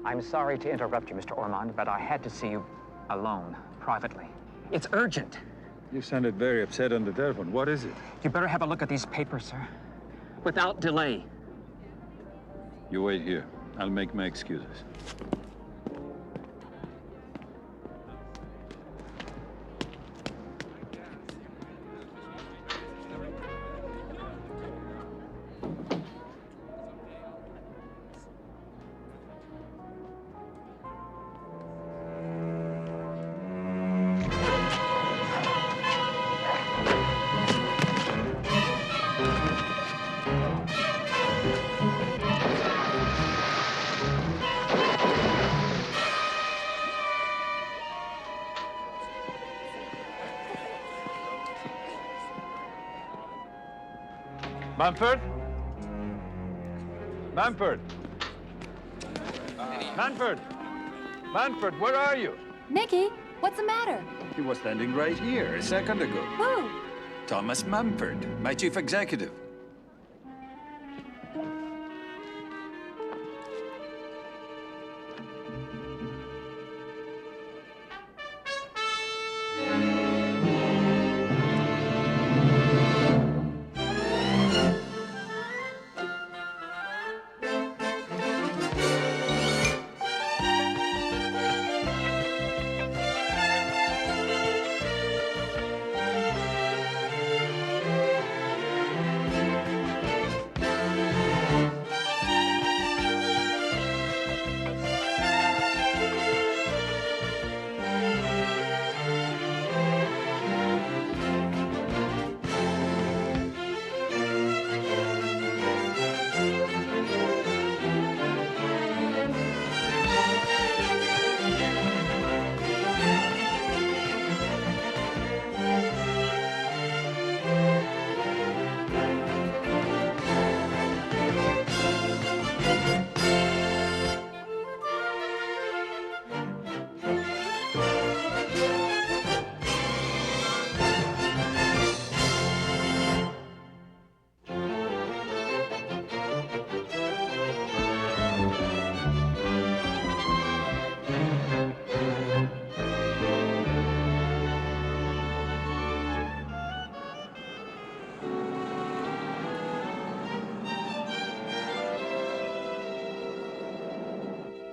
I'm sorry to interrupt you, Mr. Ormond, but I had to see you alone, privately. It's urgent. You sounded very upset on the telephone. What is it? You better have a look at these papers, sir. Without delay. You wait here. I'll make my excuses. Manford? Manford? Manford? Manford, where are you? Nicky, what's the matter? He was standing right here a second ago. Who? Thomas Mumford, my chief executive.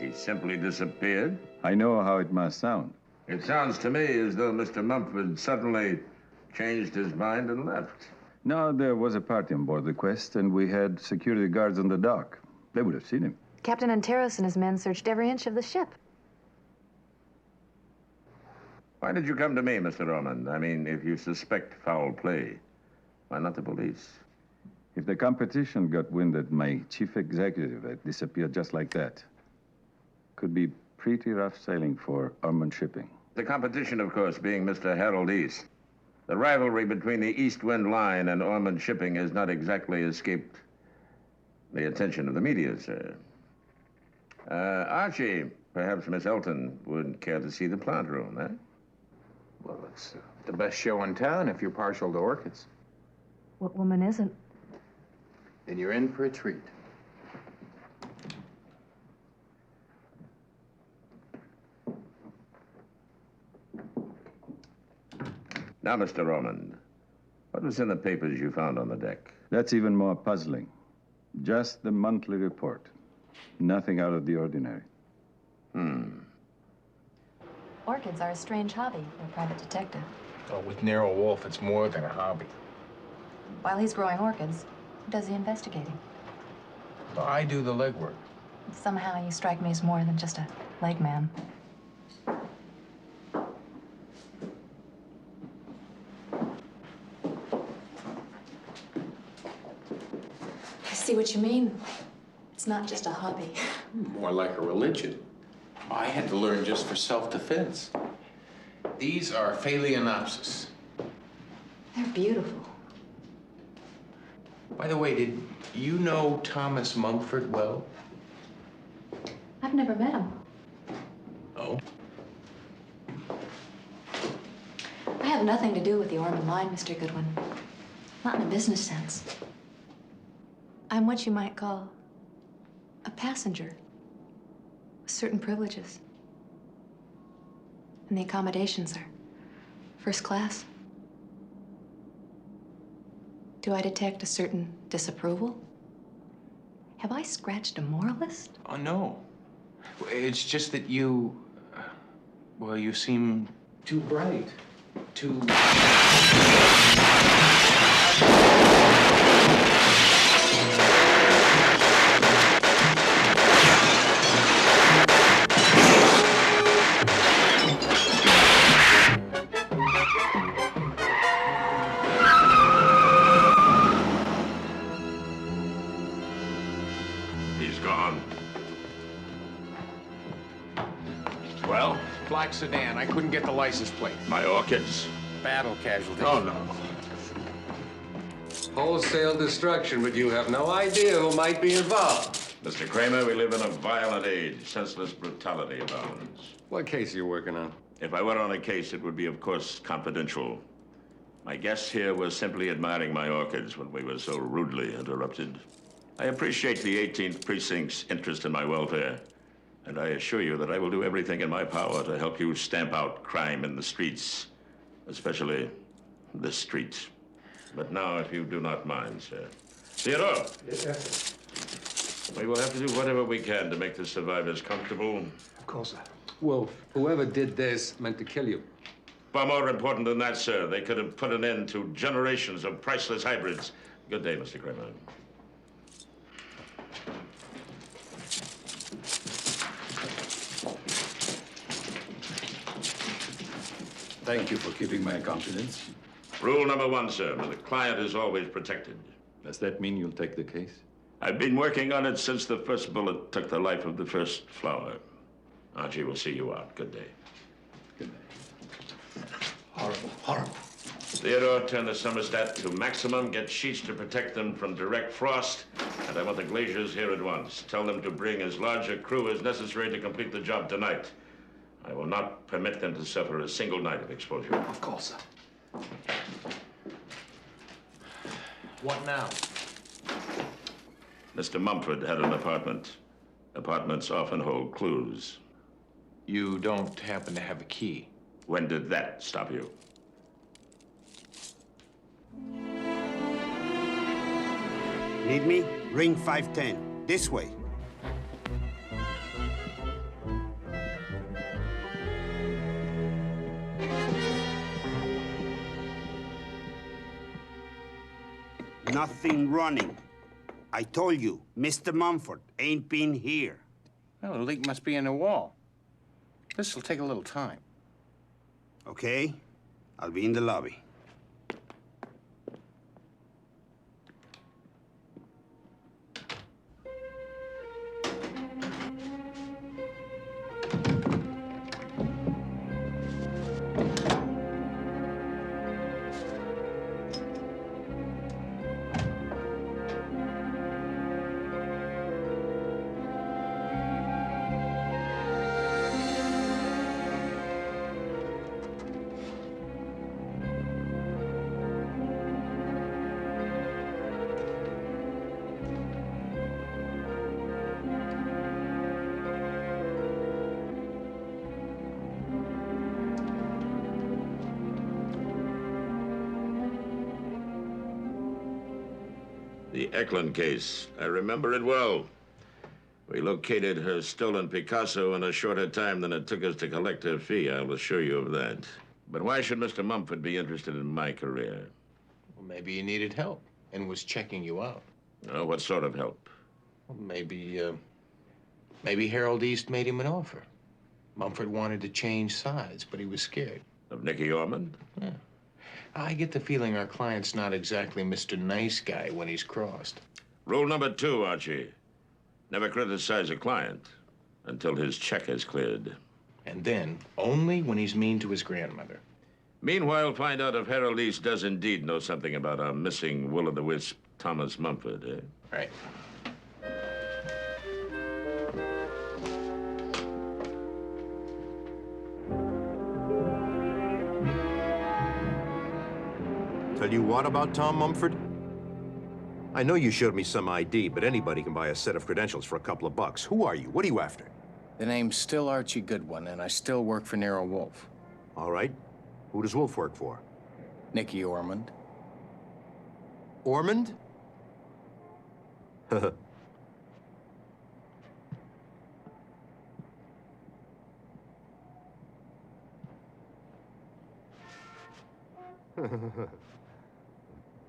He simply disappeared? I know how it must sound. It sounds to me as though Mr. Mumford suddenly changed his mind and left. No, there was a party on board the Quest, and we had security guards on the dock. They would have seen him. Captain Onterous and his men searched every inch of the ship. Why did you come to me, Mr. Ormond? I mean, if you suspect foul play, why not the police? If the competition got wind that my chief executive had disappeared just like that, could be pretty rough sailing for Armond shipping. The competition, of course, being Mr. Harold East. The rivalry between the East Wind Line and Ormond Shipping has not exactly escaped the attention of the media, sir. Archie, perhaps Miss Elton would care to see the plant room, eh? Well, it's the best show in town if you're partial to orchids. What woman isn't? Then you're in for a treat. Now, Mr. Ormond, what was in the papers you found on the deck? That's even more puzzling. Just the monthly report. Nothing out of the ordinary. Orchids are a strange hobby for a private detective. Oh, with Nero Wolfe, it's more than a hobby. While he's growing orchids, who does the investigating? Well, I do the legwork. Somehow you strike me as more than just a leg man. I see what you mean. It's not just a hobby. More like a religion. I had to learn just for self-defense. These are Phalaenopsis. They're beautiful. By the way, did you know Thomas Mumford well? I've never met him. Oh? I have nothing to do with the Ormond line, Mr. Goodwin. Not in a business sense. I'm what you might call a passenger. certain privileges. And the accommodations are first class. Do I detect a certain disapproval? Have I scratched a moralist? Oh, no. It's just that you... well, you seem too bright. Too... Black sedan. I couldn't get the license plate. My orchids. Battle casualty. Oh, no. Wholesale destruction, but you have no idea who might be involved. Mr. Cramer, we live in a violent age. Senseless brutality abounds. What case are you working on? If I were on a case, it would be, of course, confidential. My guest here was simply admiring my orchids when we were so rudely interrupted. I appreciate the 18th Precinct's interest in my welfare. And I assure you that I will do everything in my power to help you stamp out crime in the streets, especially this street. But now, if you do not mind, sir. Theodore! Yes, we will have to do whatever we can to make the survivors comfortable. of course, sir. Wolfe, whoever did this meant to kill you. Far more important than that, sir. They could have put an end to generations of priceless hybrids. Good day, Mr. Cramer. Thank you for keeping my confidence. Rule number 1, sir. The client is always protected. Does that mean you'll take the case? I've been working on it since the first bullet took the life of the first flower. Archie will see you out. Good day. Good day. Horrible, horrible. Theodore, turn the thermostat to maximum. Get sheets to protect them from direct frost. And I want the glaziers here at once. Tell them to bring as large a crew as necessary to complete the job tonight. I will not permit them to suffer a single night of exposure. Of course, sir. What now? Mr. Mumford had an apartment. Apartments often hold clues. You don't happen to have a key? When did that stop you? Need me? Ring 510. This way. Nothing running. I told you, Mr. Mumford ain't been here. Well, the leak must be in the wall. This'll take a little time. Okay? I'll be in the lobby. The Eklund case. I remember it well. We located her stolen Picasso in a shorter time than it took us to collect her fee, I'll assure you of that. But why should Mr. Mumford be interested in my career? Well, maybe he needed help and was checking you out. Oh, what sort of help? Well, maybe Harold East made him an offer. Mumford wanted to change sides, but he was scared. Of Nicky Ormond? Yeah. I get the feeling our client's not exactly Mr. Nice Guy when he's crossed. Rule number 2, Archie. Never criticize a client until his check is cleared. And then, only when he's mean to his grandmother. Meanwhile, find out if Harold East does indeed know something about our missing will-o'-the-wisp Thomas Mumford, eh? Right. Tell you what about Tom Mumford? I know you showed me some ID, but anybody can buy a set of credentials for a couple of bucks. Who are you? What are you after? The name's still Archie Goodwin, and I still work for Nero Wolfe. All right. Who does Wolf work for? Nicky Ormond. Ormond?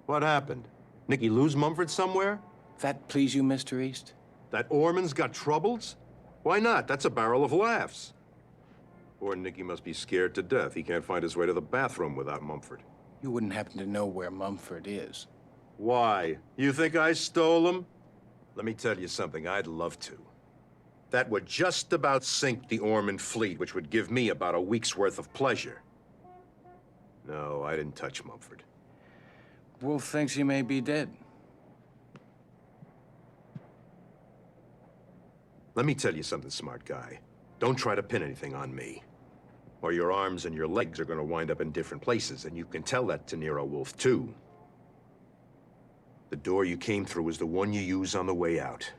What happened? Nicky lose Mumford somewhere? That please you, Mr. East? That Ormond's got troubles? Why not? That's a barrel of laughs. Poor Nicky must be scared to death. He can't find his way to the bathroom without Mumford. You wouldn't happen to know where Mumford is. Why? You think I stole him? Let me tell you something, I'd love to. That would just about sink the Ormond fleet, which would give me about a week's worth of pleasure. No, I didn't touch Mumford. Wolfe thinks he may be dead. Let me tell you something, smart guy. Don't try to pin anything on me. Or your arms and your legs are gonna wind up in different places, and you can tell that to Nero Wolfe, too. The door you came through is the one you use on the way out.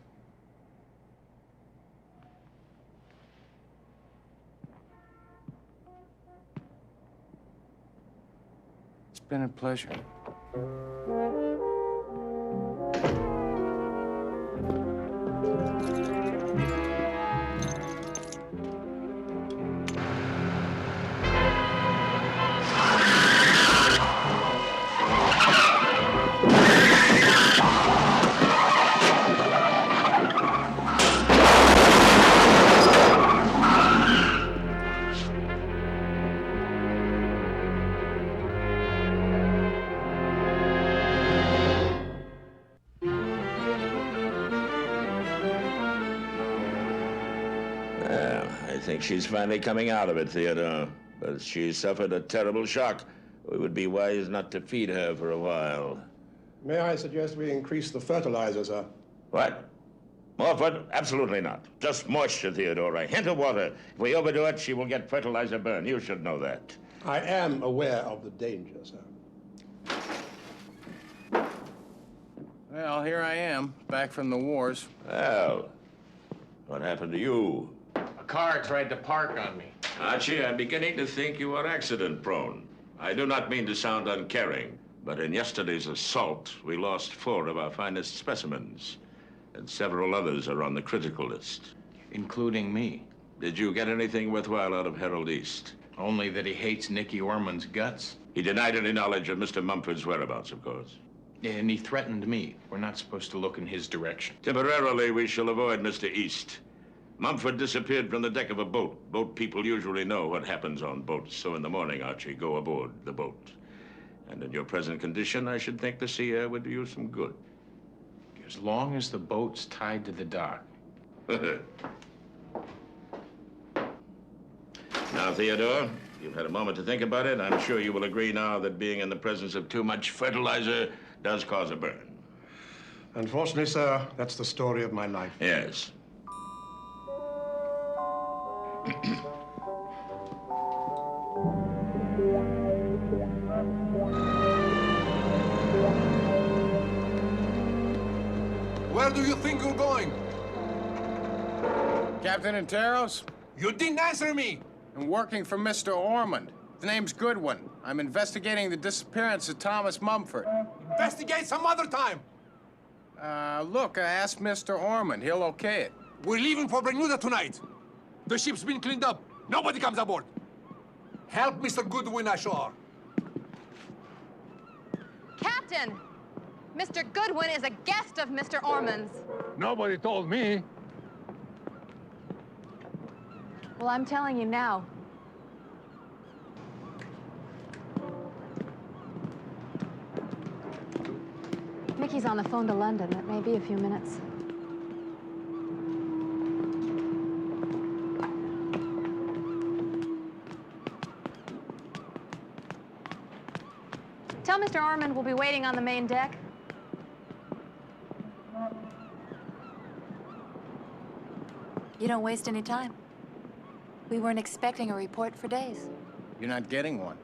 It's been a pleasure. I think she's finally coming out of it, Theodore. But she suffered a terrible shock. We would be wise not to feed her for a while. May I suggest we increase the fertilizer, sir? What? More absolutely not. Just moisture, Theodore. A hint of water. If we overdo it, she will get fertilizer burn. You should know that. I am aware of the danger, sir. Well, here I am, back from the wars. Well, what happened to you? A car tried to park on me. Archie, I'm beginning to think you are accident-prone. I do not mean to sound uncaring, but in yesterday's assault, we lost 4 of our finest specimens, and several others are on the critical list. Including me. Did you get anything worthwhile out of Harold East? Only that he hates Nicky Ormond's guts. He denied any knowledge of Mr. Mumford's whereabouts, of course. And he threatened me. We're not supposed to look in his direction. Temporarily, we shall avoid Mr. East. Mumford disappeared from the deck of a boat. Boat people usually know what happens on boats, so in the morning, Archie, go aboard the boat. And in your present condition, I should think the sea air would do you some good. As long as the boat's tied to the dock. Now, Theodore, you've had a moment to think about it. I'm sure you will agree now that being in the presence of too much fertilizer does cause a burn. Unfortunately, sir, that's the story of my life. Yes. Where do you think you're going? Captain Onterous? You didn't answer me! I'm working for Mr. Ormond. The name's Goodwin. I'm investigating the disappearance of Thomas Mumford. Investigate some other time! Look, I asked Mr. Ormond. He'll okay it. We're leaving for Bermuda tonight. The ship's been cleaned up. Nobody comes aboard. Help Mr. Goodwin ashore. Captain! Mr. Goodwin is a guest of Mr. Ormond's. Nobody told me. Well, I'm telling you now. Nicky's on the phone to London. It may be a few minutes. Tell Mr. Ormond we'll be waiting on the main deck. You don't waste any time. We weren't expecting a report for days. You're not getting one.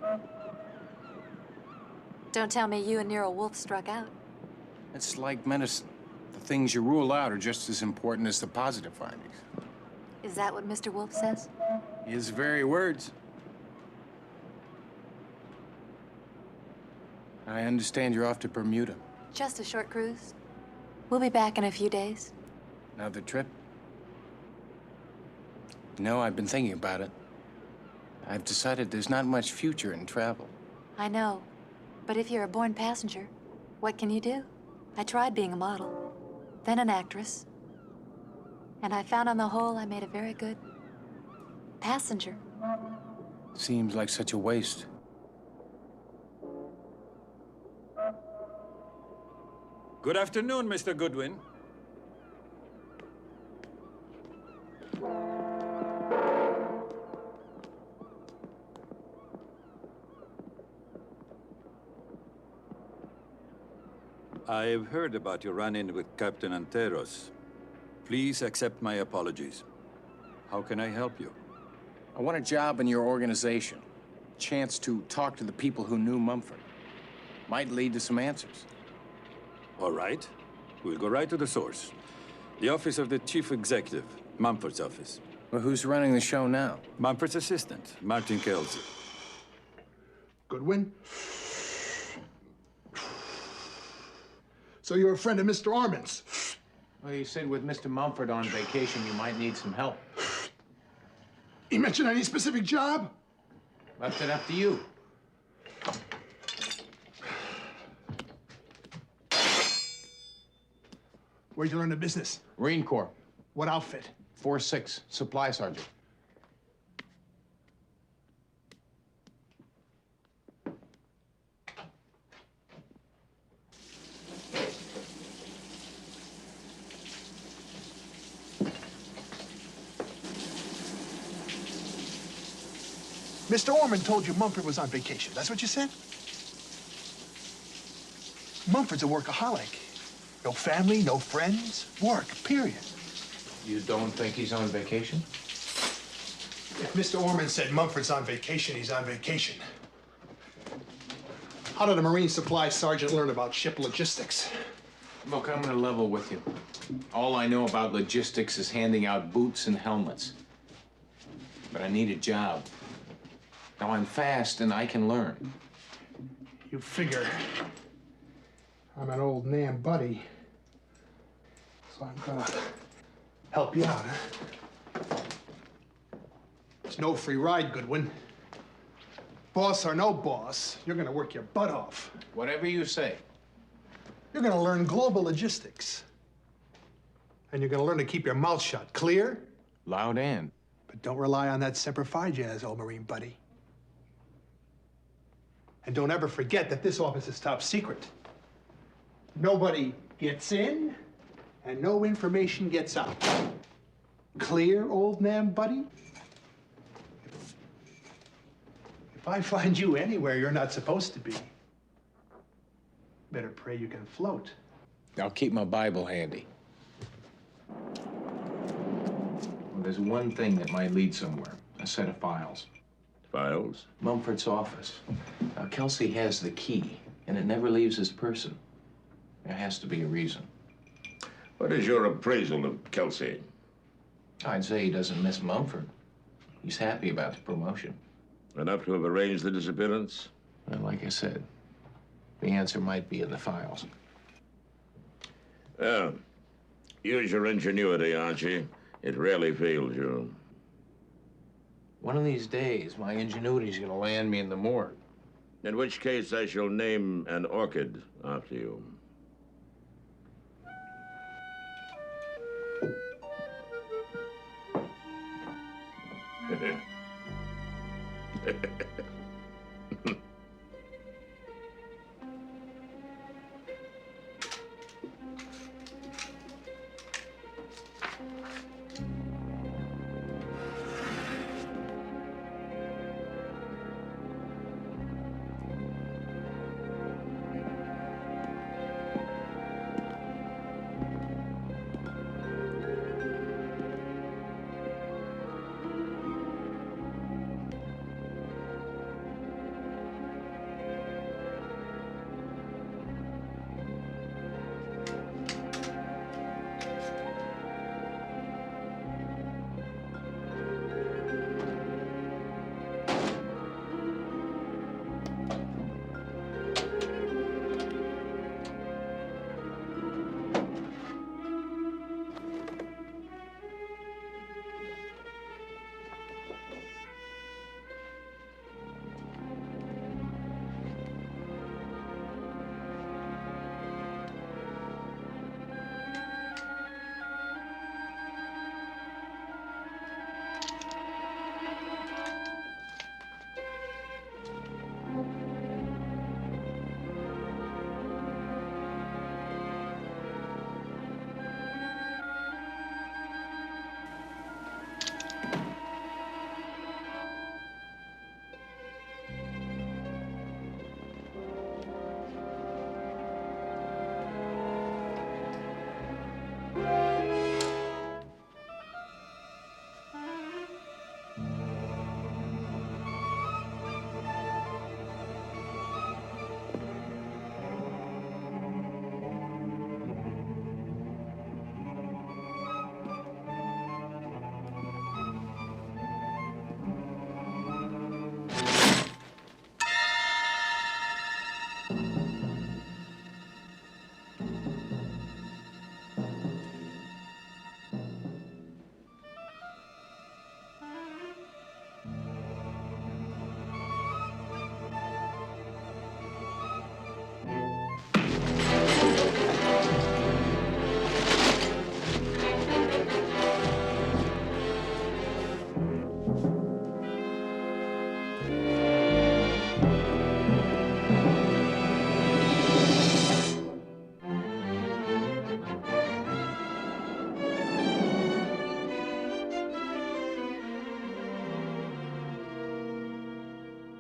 Don't tell me you and Nero Wolfe struck out. It's like medicine. The things you rule out are just as important as the positive findings. Is that what Mr. Wolfe says? His very words. I understand you're off to Bermuda. Just a short cruise. We'll be back in a few days. Another trip? No, I've been thinking about it. I've decided there's not much future in travel. I know. But if you're a born passenger, what can you do? I tried being a model, then an actress. And I found on the whole I made a very good passenger. Seems like such a waste. Good afternoon, Mr. Goodwin. I've heard about your run-in with Captain Onterous. Please accept my apologies. How can I help you? I want a job in your organization. Chance to talk to the people who knew Mumford. Might lead to some answers. All right. We'll go right to the source. The office of the chief executive, Mumford's office. Well, who's running the show now? Mumford's assistant, Martin Kelsey. Goodwin? So you're a friend of Mr. Ormond's? Well, you said with Mr. Mumford on vacation, you might need some help. He mentioned any specific job? Left it up to you. Where'd you learn the business? Marine Corps. What outfit? 4-6, supply sergeant. Mr. Ormond told you Mumford was on vacation. That's what you said? Mumford's a workaholic. No family, no friends, work, period. You don't think he's on vacation? If Mr. Ormond said Mumford's on vacation, he's on vacation. How did a Marine Supply Sergeant learn about ship logistics? Look, I'm gonna level with you. All I know about logistics is handing out boots and helmets. But I need a job. Now, I'm fast and I can learn. You figure I'm an old Nam buddy, so I'm gonna help you out, huh? It's no free ride, Goodwin. Boss or no boss, you're gonna work your butt off. Whatever you say. You're gonna learn global logistics. And you're gonna learn to keep your mouth shut. Clear? Loud and. But don't rely on that Semper Fi jazz, old Marine buddy. And don't ever forget that this office is top secret. Nobody gets in, and no information gets out. Clear, old Nam buddy? If I find you anywhere you're not supposed to be, better pray you can float. I'll keep my Bible handy. Well, there's one thing that might lead somewhere. A set of files. Files? Mumford's office. Now, Kelsey has the key, and it never leaves his person. There has to be a reason. What is your appraisal of Kelsey? I'd say he doesn't miss Mumford. He's happy about the promotion. Enough to have arranged the disappearance? And like I said, the answer might be in the files. Well, use your ingenuity, Archie. It rarely fails you. One of these days, my ingenuity's gonna land me in the morgue. In which case, I shall name an orchid after you.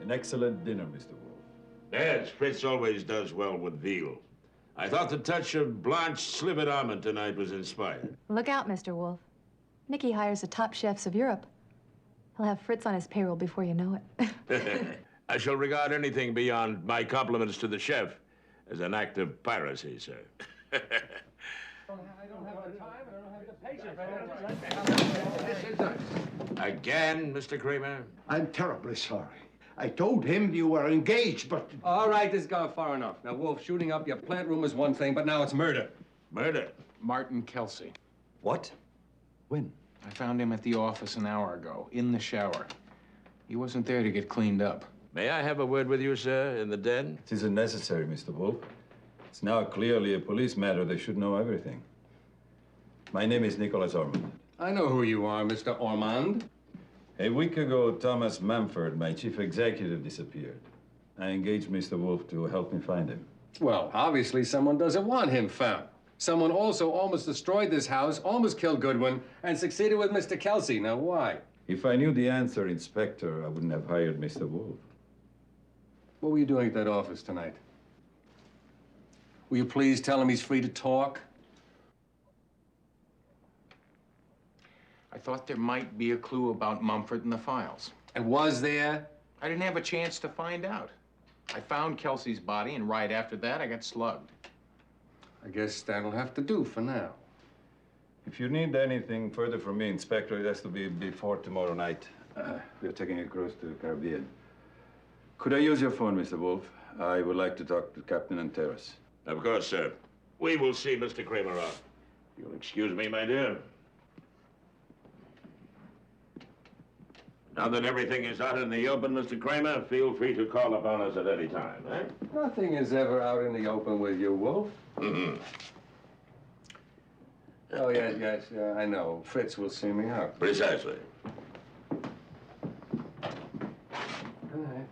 An excellent dinner, Mr. Wolfe. Yes, Fritz always does well with veal. I thought the touch of blanched slivered almond tonight was inspired. Look out, Mr. Wolfe. Nicky hires the top chefs of Europe. He'll have Fritz on his payroll before you know it. I shall regard anything beyond my compliments to the chef as an act of piracy, sir. I don't have the time, I don't have the patience. Again, Mr. Cramer? I'm terribly sorry. I told him you were engaged, but... All right, this has gone far enough. Now, Wolfe, shooting up your plant room is one thing, but now it's murder. Murder? Martin Kelsey. What? When? I found him at the office an hour ago, in the shower. He wasn't there to get cleaned up. May I have a word with you, sir, in the den? It isn't necessary, Mr. Wolfe. It's now clearly a police matter. They should know everything. My name is Nicholas Ormond. I know who you are, Mr. Ormond. A week ago, Thomas Mumford, my chief executive, disappeared. I engaged Mr. Wolfe to help me find him. Well, obviously someone doesn't want him found. Someone also almost destroyed this house, almost killed Goodwin, and succeeded with Mr. Kelsey. Now, why? If I knew the answer, Inspector, I wouldn't have hired Mr. Wolfe. What were you doing at that office tonight? Will you please tell him he's free to talk? I thought there might be a clue about Mumford in the files. And was there? I didn't have a chance to find out. I found Kelsey's body, and right after that, I got slugged. I guess that'll have to do for now. If you need anything further from me, Inspector, it has to be before tomorrow night. We're taking a cruise to the Caribbean. Could I use your phone, Mr. Wolfe? I would like to talk to Captain Onterous. Of course, sir. We will see Mr. Cramer off. You'll excuse me, my dear. Now that everything is out in the open, Mr. Cramer, feel free to call upon us at any time, eh? Nothing is ever out in the open with you, Wolfe. Mm-hmm. Oh, yes, I know. Fritz will see me out. Precisely. Good night.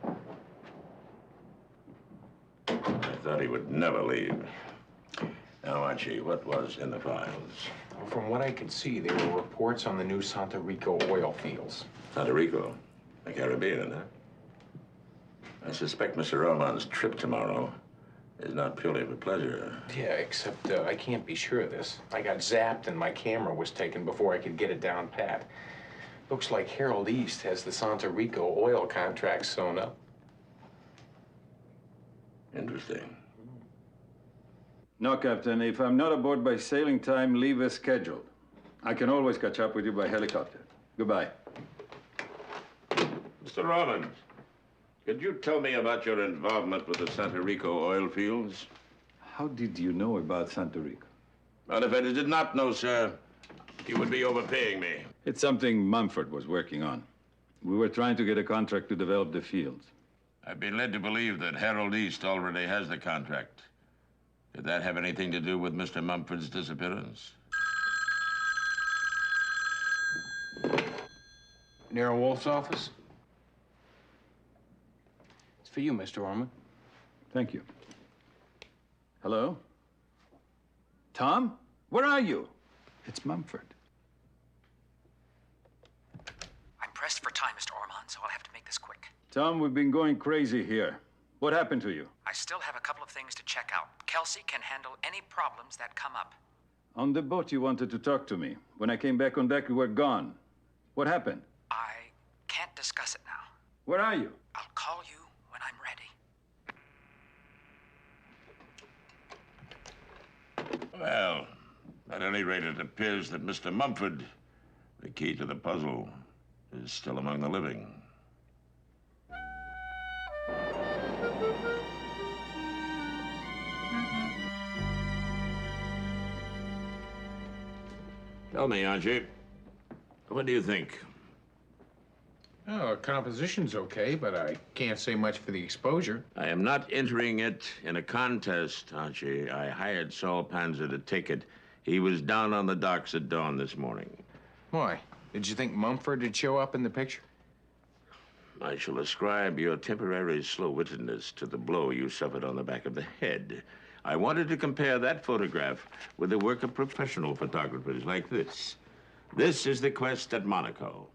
I thought he would never leave. Now, Archie, what was in the files? Well, from what I could see, there were reports on the new Santa Rico oil fields. Santa Rico? The Caribbean, huh? I suspect Mr. Ormond's trip tomorrow is not purely for pleasure. Yeah, except I can't be sure of this. I got zapped and my camera was taken before I could get it down pat. Looks like Harold East has the Santa Rico oil contract sewn up. Interesting. No, Captain. If I'm not aboard by sailing time, leave as scheduled. I can always catch up with you by helicopter. Goodbye. Mr. Ormond, could you tell me about your involvement with the Santa Rico oil fields? How did you know about Santa Rico? Well, if I did not know, sir, you would be overpaying me. It's something Mumford was working on. We were trying to get a contract to develop the fields. I've been led to believe that Harold East already has the contract. Did that have anything to do with Mr. Mumford's disappearance? Nero Wolfe's office? It's for you, Mr. Ormond. Thank you. Hello? Tom? Where are you? It's Mumford. I'm pressed for time, Mr. Ormond, so I'll have to make this quick. Tom, we've been going crazy here. What happened to you? I still have a couple of things to check out. Kelsey can handle any problems that come up. On the boat, you wanted to talk to me. When I came back on deck, you were gone. What happened? I can't discuss it now. Where are you? I'll call you when I'm ready. Well, at any rate, it appears that Mr. Mumford, the key to the puzzle, is still among the living. Tell me, Archie, what do you think? Oh, composition's okay, but I can't say much for the exposure. I am not entering it in a contest, Archie. I hired Saul Panzer to take it. He was down on the docks at dawn this morning. Why? Did you think Mumford would show up in the picture? I shall ascribe your temporary slow-wittedness to the blow you suffered on the back of the head. I wanted to compare that photograph with the work of professional photographers like this. This is the quest at Monaco.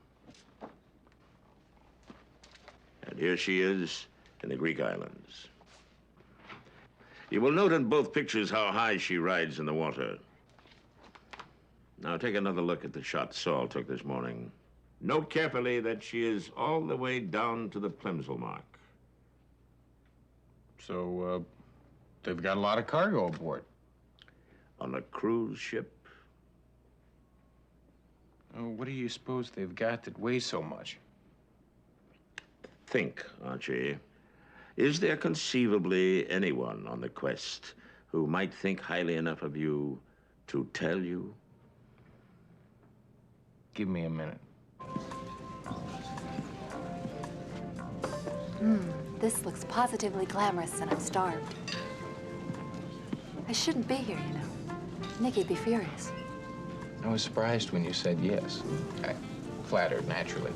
And here she is in the Greek islands. You will note in both pictures how high she rides in the water. Now take another look at the shot Saul took this morning. Note carefully that she is all the way down to the Plimsoll mark. So, they've got a lot of cargo aboard. On a cruise ship? Oh, what do you suppose they've got that weighs so much? Think, Archie. Is there conceivably anyone on the quest who might think highly enough of you to tell you? Give me a minute. This looks positively glamorous, and I'm starved. I shouldn't be here, you know. Nicky'd be furious. I was surprised when you said yes. I flattered, naturally.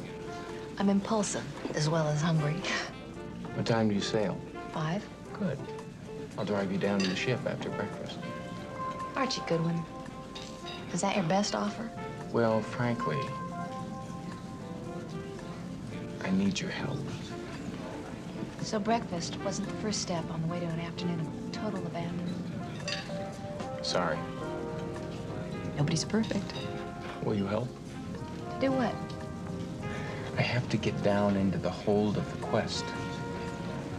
I'm impulsive, as well as hungry. What time do you sail? 5. Good. I'll drive you down to the ship after breakfast. Archie Goodwin, is that your best offer? Well, frankly, I need your help. So breakfast wasn't the first step on the way to an afternoon of total abandon. Sorry. Nobody's perfect. Will you help? To do what? I have to get down into the hold of the quest.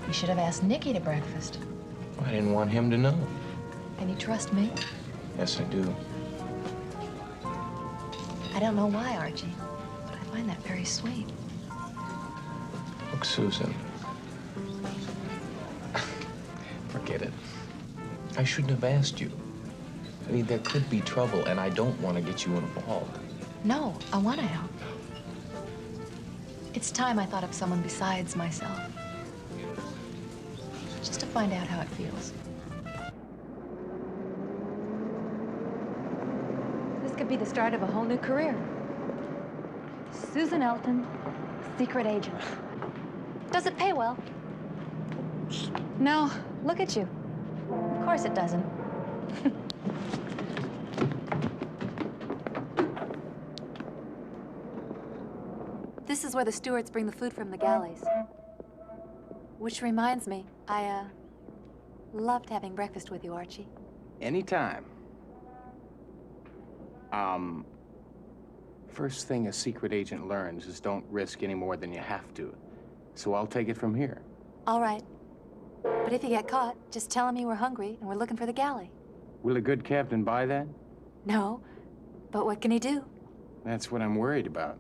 You should have asked Nicky to breakfast. I didn't want him to know. And you trust me? Yes, I do. I don't know why, Archie, but I find that very sweet. Look, Susan. Forget it. I shouldn't have asked you. I mean, there could be trouble, and I don't want to get you involved. No, I want to help. It's time I thought of someone besides myself. Just to find out how it feels. This could be the start of a whole new career. Susan Elton, secret agent. Does it pay well? No, look at you. Of course it doesn't. This is where the stewards bring the food from the galleys. Which reminds me, I, loved having breakfast with you, Archie. Anytime. First thing a secret agent learns is don't risk any more than you have to. So I'll take it from here. All right. But if you get caught, just tell him you were hungry and we're looking for the galley. Will a good captain buy that? No, but what can he do? That's what I'm worried about.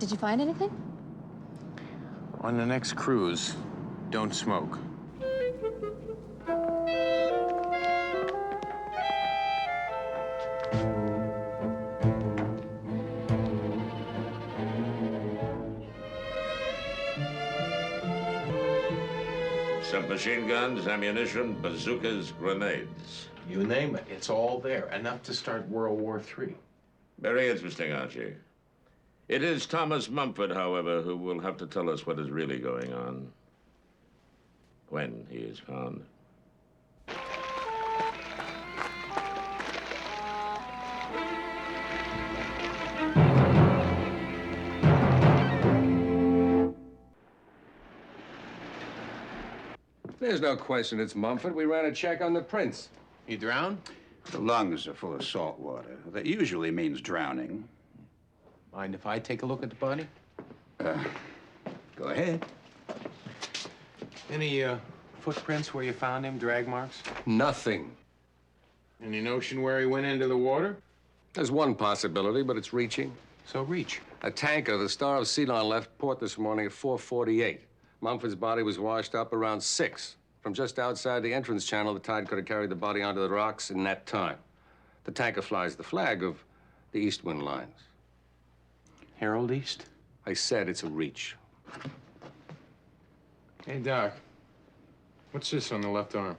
Did you find anything? On the next cruise, don't smoke. Submachine guns, ammunition, bazookas, grenades. You name it, it's all there. Enough to start World War III. Very interesting, Archie. It is Thomas Mumford, however, who will have to tell us what is really going on when he is found. There's no question it's Mumford. We ran a check on the prince. He drowned? The lungs are full of salt water. That usually means drowning. Mind if I take a look at the body? Go ahead. Any footprints where you found him, drag marks? Nothing. Any notion where he went into the water? There's one possibility, but it's reaching. So reach. A tanker, the Star of Ceylon, left port this morning at 4:48. Mumford's body was washed up around 6. From just outside the entrance channel, the tide could have carried the body onto the rocks in that time. The tanker flies the flag of the East Wind Lines. Herald East? I said it's a reach. Hey, Doc. What's this on the left arm?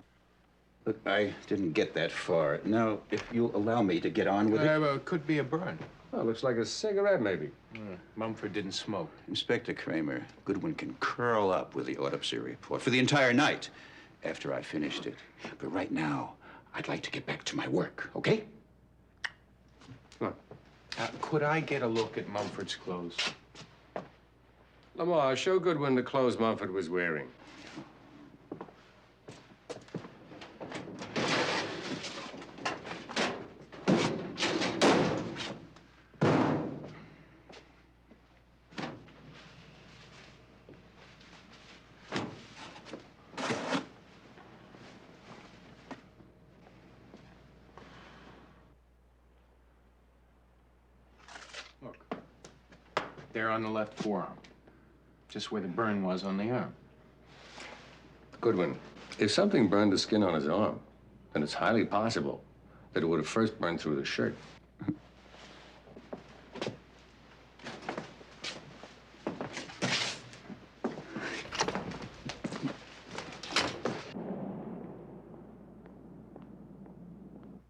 Look, I didn't get that far. Now, if you'll allow me to get on with it. Could be a burn. Oh, looks like a cigarette, maybe. Mumford didn't smoke. Inspector Cramer, Goodwin can curl up with the autopsy report for the entire night after I've finished it. But right now, I'd like to get back to my work, okay? Come on. Could I get a look at Mumford's clothes? Lamar, show Goodwin the clothes Mumford was wearing. There on the left forearm. Just where the burn was on the arm. Goodwin, if something burned the skin on his arm, then it's highly possible that it would have first burned through the shirt.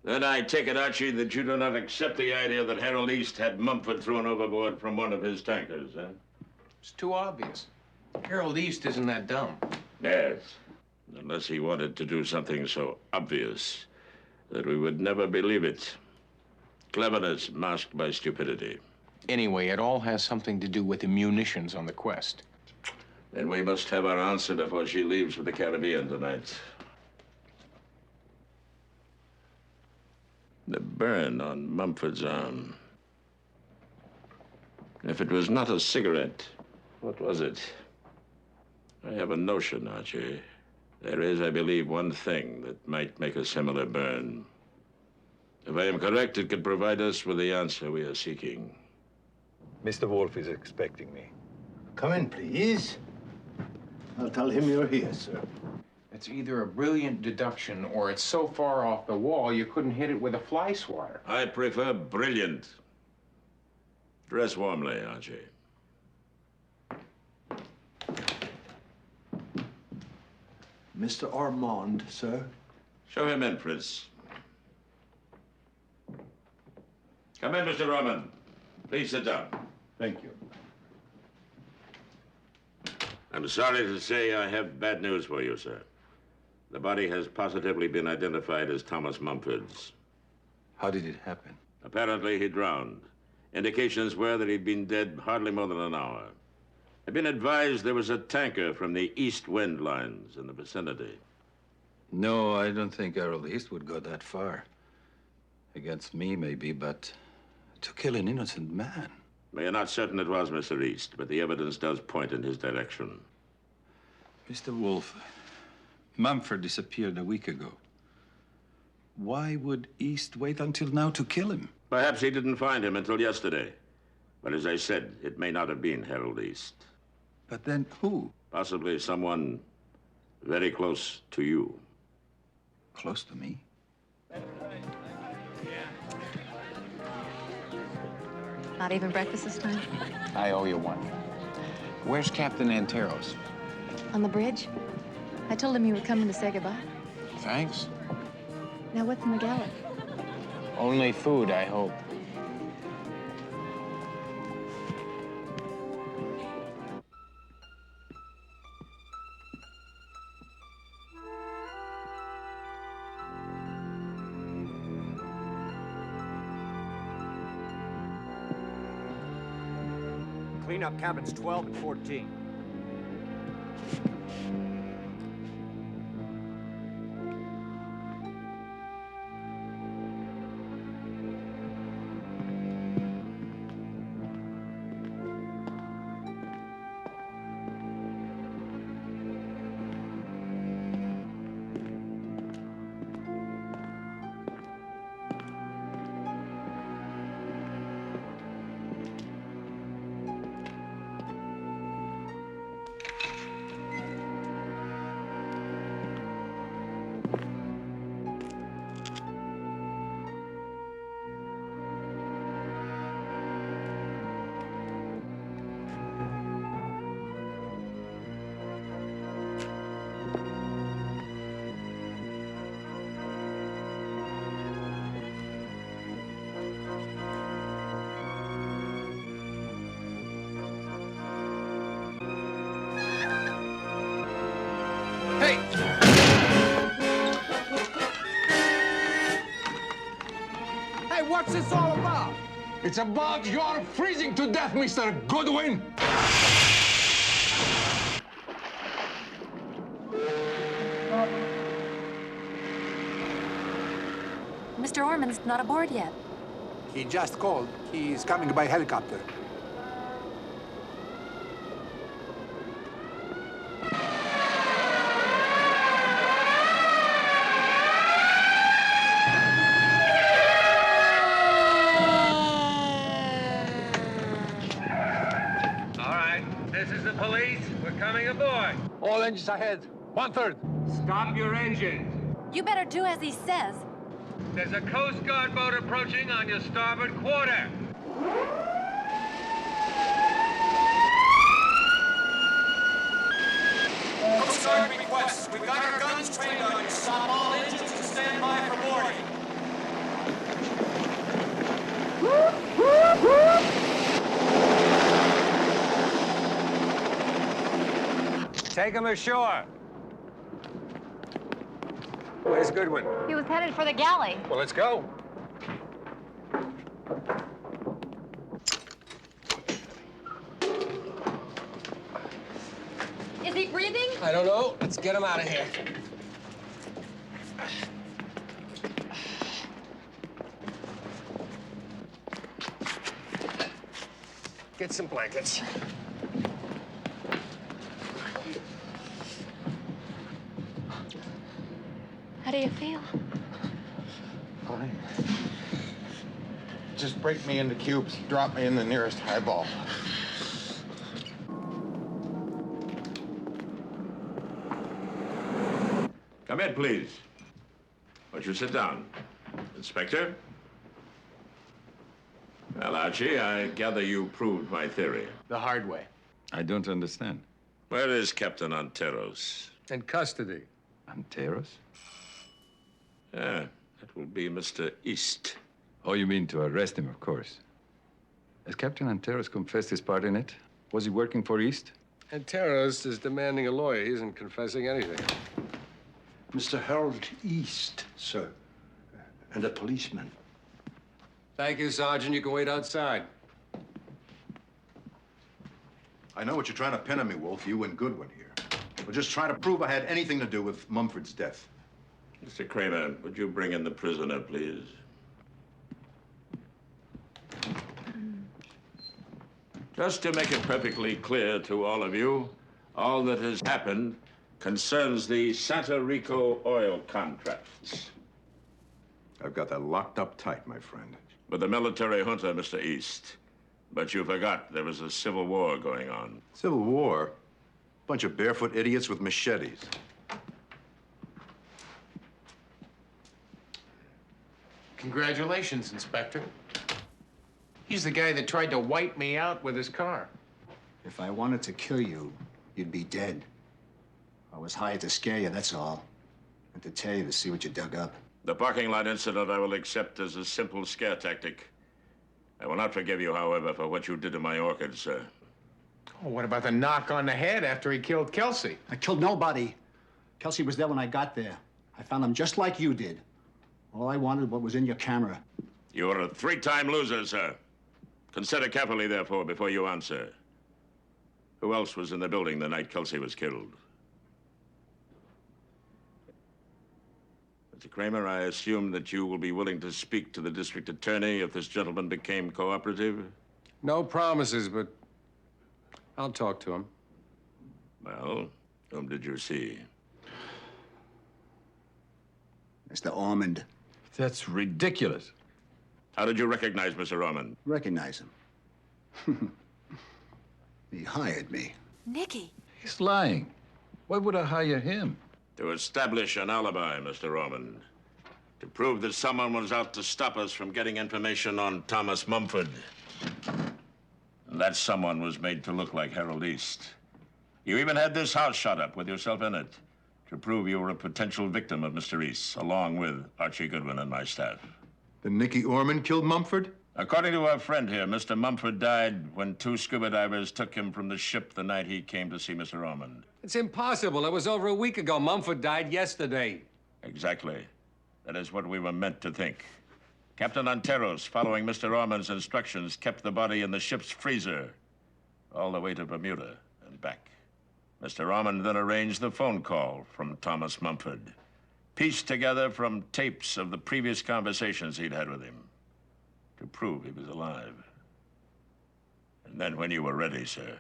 Then I take it, Archie, that you do not accept the idea that Harold East had Mumford thrown overboard from one of his tankers, eh? It's too obvious. Harold East isn't that dumb. Yes. Unless he wanted to do something so obvious that we would never believe it. Cleverness masked by stupidity. Anyway, it all has something to do with the munitions on the quest. Then we must have our answer before she leaves for the Caribbean tonight. The burn on Mumford's arm. If it was not a cigarette, what was it? I have a notion, Archie. There is, I believe, one thing that might make a similar burn. If I am correct, it could provide us with the answer we are seeking. Mr. Wolfe is expecting me. Come in, please. I'll tell him you're here, sir. It's either a brilliant deduction or it's so far off the wall you couldn't hit it with a fly swatter. I prefer brilliant. Dress warmly, Archie. Mr. Ormond, sir. Show him in, Fritz. Come in, Mr. Ormond. Please sit down. Thank you. I'm sorry to say I have bad news for you, sir. The body has positively been identified as Thomas Mumford's. How did it happen? Apparently, he drowned. Indications were that he'd been dead hardly more than an hour. I've been advised there was a tanker from the East Wind Lines in the vicinity. No, I don't think Harold East would go that far. Against me, maybe, but to kill an innocent man. We are not certain it was Mr. East, but the evidence does point in his direction. Mr. Wolfe, Mumford disappeared a week ago. Why would East wait until now to kill him? Perhaps he didn't find him until yesterday, But as I said, it may not have been Harold East. But then who? Possibly someone very close to you. Close to me? Not even breakfast this time? I owe you one. Where's Captain Onterous? On the bridge? I told him you were coming to say goodbye. Thanks. Now, what's in the galley? Only food, I hope. Clean up cabins 12 and 14. What's this all about? It's about your freezing to death, Mr. Goodwin. Mr. Ormond's not aboard yet. He just called. He's coming by helicopter. All engines ahead. 1/3. Stop your engines. You better do as he says. There's a Coast Guard boat approaching on your starboard quarter. Coast Guard requests. We've got our guns trained on you. Stop all engines and stand by for boarding. Take him ashore. Where's Goodwin? He was headed for the galley. Well, let's go. Is he breathing? I don't know. Let's get him out of here. Get some blankets. How do you feel? Fine. Just break me into cubes. Drop me in the nearest highball. Come in, please. Won't you sit down? Inspector? Well, Archie, I gather you proved my theory. The hard way. I don't understand. Where is Captain Onterous? In custody. Onterous? Yeah, that will be Mr. East. Oh, you mean to arrest him, of course. Has Captain Onterous confessed his part in it? Was he working for East? Onterous is demanding a lawyer. He isn't confessing anything. Mr. Harold East, sir, and a policeman. Thank you, Sergeant. You can wait outside. I know what you're trying to pin on me, Wolfe, you and Goodwin here. We're just trying to prove I had anything to do with Mumford's death. Mr. Cramer, would you bring in the prisoner, please? Just to make it perfectly clear to all of you, all that has happened concerns the Santa Rico oil contracts. I've got that locked up tight, my friend. With the military junta, Mr. East. But you forgot there was a civil war going on. Civil War? Bunch of barefoot idiots with machetes. Congratulations, Inspector. He's the guy that tried to wipe me out with his car. If I wanted to kill you, you'd be dead. I was hired to scare you, that's all. And to tell you to see what you dug up. The parking lot incident I will accept as a simple scare tactic. I will not forgive you, however, for what you did to my orchids, sir. Oh, what about the knock on the head after he killed Kelsey? I killed nobody. Kelsey was there when I got there. I found him just like you did. All I wanted was what was in your camera. You are a three-time loser, sir. Consider carefully, therefore, before you answer. Who else was in the building the night Kelsey was killed? Mr. Cramer, I assume that you will be willing to speak to the district attorney if this gentleman became cooperative? No promises, but I'll talk to him. Well, whom did you see? Mr. Ormond. That's ridiculous. How did you recognize Mr. Ormond? Recognize him. He hired me. Nicky. He's lying. Why would I hire him? To establish an alibi, Mr. Ormond. To prove that someone was out to stop us from getting information on Thomas Mumford. And that someone was made to look like Harold East. You even had this house shot up with yourself in it to prove you were a potential victim of Mr. East, along with Archie Goodwin and my staff. Then Nicky Ormond killed Mumford? According to our friend here, Mr. Mumford died when 2 scuba divers took him from the ship the night he came to see Mr. Ormond. It's impossible. It was over a week ago. Mumford died yesterday. Exactly. That is what we were meant to think. Captain Onterous, following Mr. Ormond's instructions, kept the body in the ship's freezer all the way to Bermuda and back. Mr. Ormond then arranged the phone call from Thomas Mumford, pieced together from tapes of the previous conversations he'd had with him to prove he was alive. And then when you were ready, sir,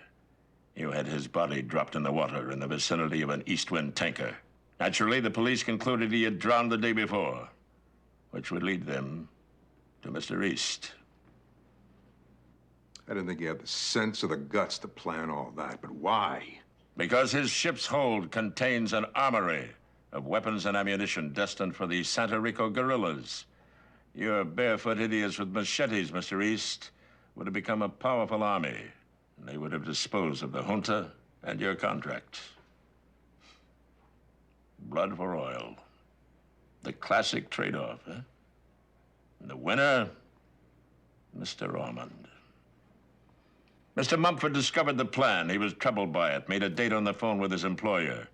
you had his body dropped in the water in the vicinity of an East Wind tanker. Naturally, the police concluded he had drowned the day before, which would lead them to Mr. East. I didn't think he had the sense or the guts to plan all that, but why? Because his ship's hold contains an armory of weapons and ammunition destined for the Santa Rico guerrillas. Your barefoot idiots with machetes, Mr. East, would have become a powerful army, and they would have disposed of the junta and your contract. Blood for oil. The classic trade-off, eh? And the winner, Mr. Ormond. Mr. Mumford discovered the plan. He was troubled by it, made a date on the phone with his employer,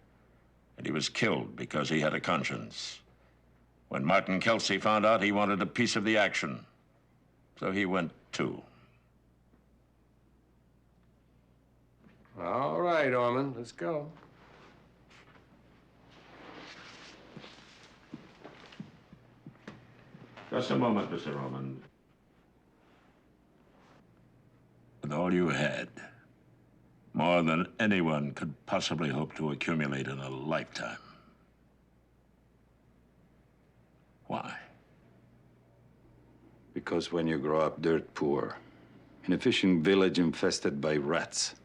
and he was killed because he had a conscience. When Martin Kelsey found out, he wanted a piece of the action, so he went too. All right, Ormond, let's go. Just a moment, Mr. Ormond. With all you had, more than anyone could possibly hope to accumulate in a lifetime. Why? Because when you grow up dirt poor, in a fishing village infested by rats,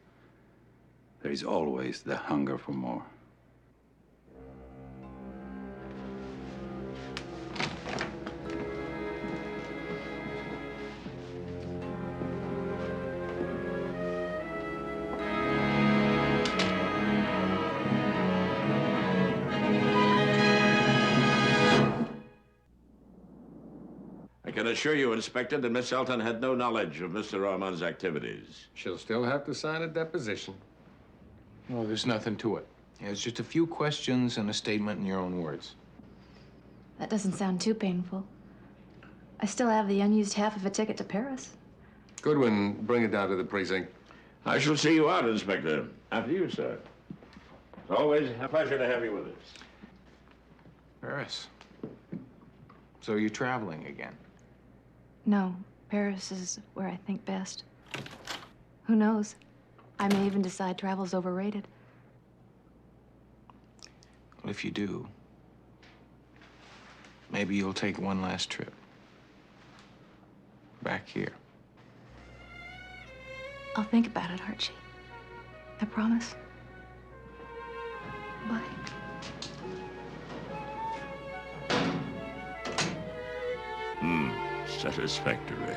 there is always the hunger for more. I can assure you, Inspector, that Miss Elton had no knowledge of Mr. Ormond's activities. She'll still have to sign a deposition. No, there's nothing to it. It's just a few questions and a statement in your own words. That doesn't sound too painful. I still have the unused half of a ticket to Paris. Goodwin, bring it down to the precinct. I shall see you out, Inspector. After you, sir. It's always a pleasure to have you with us. Paris. So you're traveling again? No, Paris is where I think best. Who knows? I may even decide travel's overrated. Well, if you do, maybe you'll take one last trip. Back here. I'll think about it, Archie. I promise. Bye. Satisfactory.